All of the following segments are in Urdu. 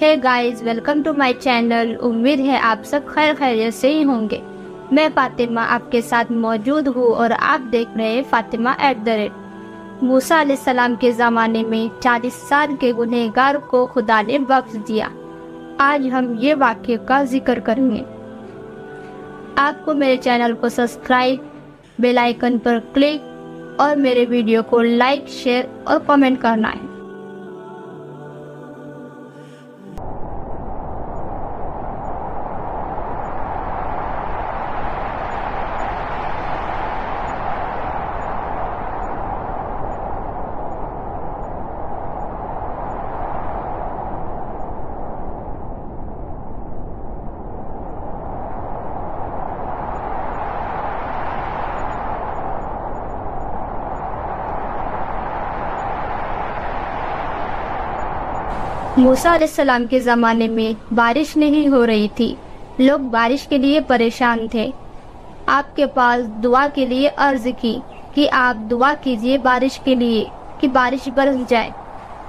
ہے guys, welcome to my channel. امید ہے آپ سب خیر خیریت سے ہی ہوں گے۔ میں فاطمہ آپ کے ساتھ موجود ہوں اور آپ دیکھ رہے ہیں فاطمہ @ موسیٰ علیہ السلام کے زمانے میں 40 سال کے گنہگار کو خدا نے بخش دیا۔ آج ہم یہ واقعے کا ذکر کریں گے۔ آپ کو میرے چینل کو سبسکرائب، بیل آئیکن پر کلک اور میرے ویڈیو کو لائک، شیئر اور کامنٹ کرنا ہے۔ موسیٰ علیہ السلام کے زمانے میں بارش نہیں ہو رہی تھی۔ لوگ بارش کے لیے پریشان تھے۔ آپ کے پاس دعا کے لیے عرض کی کہ آپ دعا کیجئے بارش کے لیے کہ بارش برس جائے۔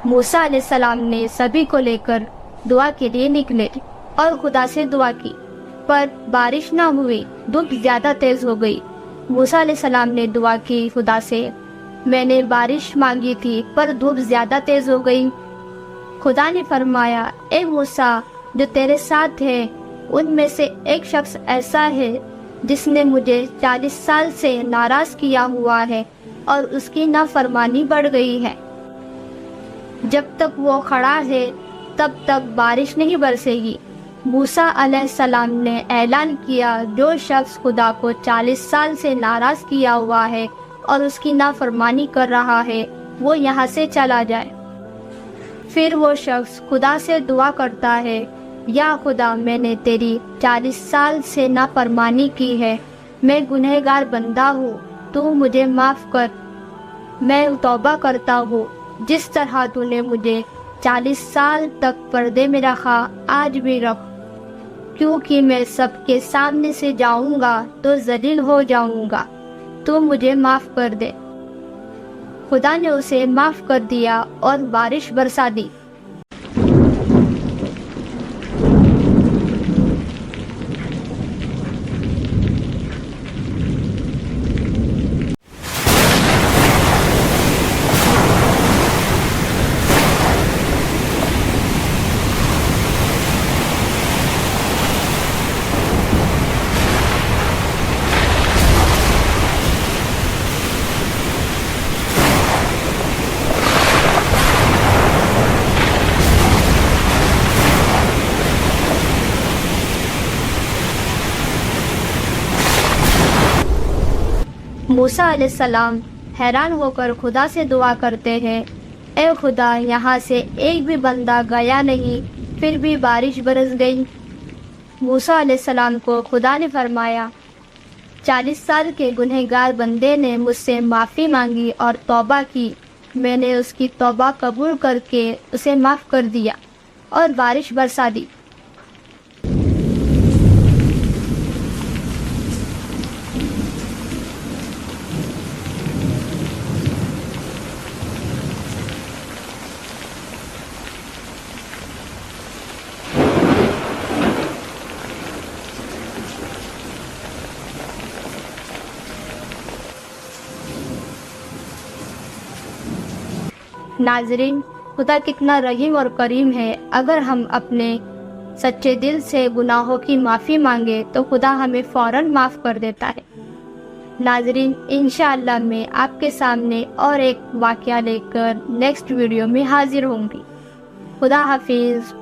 موسیٰ علیہ السلام نے سبھی کو لے کر دعا کے لیے نکلے اور خدا سے دعا کی، پر بارش نہ ہوئی، دھوپ زیادہ تیز ہو گئی۔ موسیٰ علیہ السلام نے دعا کی خدا سے، میں نے بارش مانگی تھی پر دھوپ زیادہ تیز ہو گئی۔ خدا نے فرمایا، اے موسیٰ، جو تیرے ساتھ ہے ان میں سے ایک شخص ایسا ہے جس نے مجھے 40 سال سے ناراض کیا ہوا ہے اور اس کی نافرمانی بڑھ گئی ہے۔ جب تک وہ کھڑا ہے تب تک بارش نہیں برسے گی۔ موسیٰ علیہ السلام نے اعلان کیا، جو شخص خدا کو 40 سال سے ناراض کیا ہوا ہے اور اس کی نافرمانی کر رہا ہے وہ یہاں سے چلا جائے۔ پھر وہ شخص خدا سے دعا کرتا ہے، یا خدا، میں نے تیری 40 سال سے نافرمانی کی ہے، میں گنہگار بندہ ہوں، تو مجھے معاف کر۔ میں توبہ کرتا ہوں، جس طرح تو نے مجھے 40 سال تک پردے میں رکھا آج بھی رکھ، کیونکہ میں سب کے سامنے سے جاؤں گا تو ذلیل ہو جاؤں گا، تو مجھے معاف کر دے۔ خدا نے اسے معاف کر دیا اور بارش برسا دی۔ موسیٰ علیہ السلام حیران ہو کر خدا سے دعا کرتے ہیں، اے خدا، یہاں سے ایک بھی بندہ گیا نہیں، پھر بھی بارش برس گئی۔ موسیٰ علیہ السلام کو خدا نے فرمایا، 40 سال کے گنہگار بندے نے مجھ سے معافی مانگی اور توبہ کی، میں نے اس کی توبہ قبول کر کے اسے معاف کر دیا اور بارش برسا دی۔ ناظرین، خدا کتنا رحیم اور کریم ہے۔ اگر ہم اپنے سچے دل سے گناہوں کی معافی مانگے تو خدا ہمیں فوراً معاف کر دیتا ہے۔ ناظرین، انشاءاللہ میں آپ کے سامنے اور ایک واقعہ لے کر نیکسٹ ویڈیو میں حاضر ہوں گی۔ خدا حافظ۔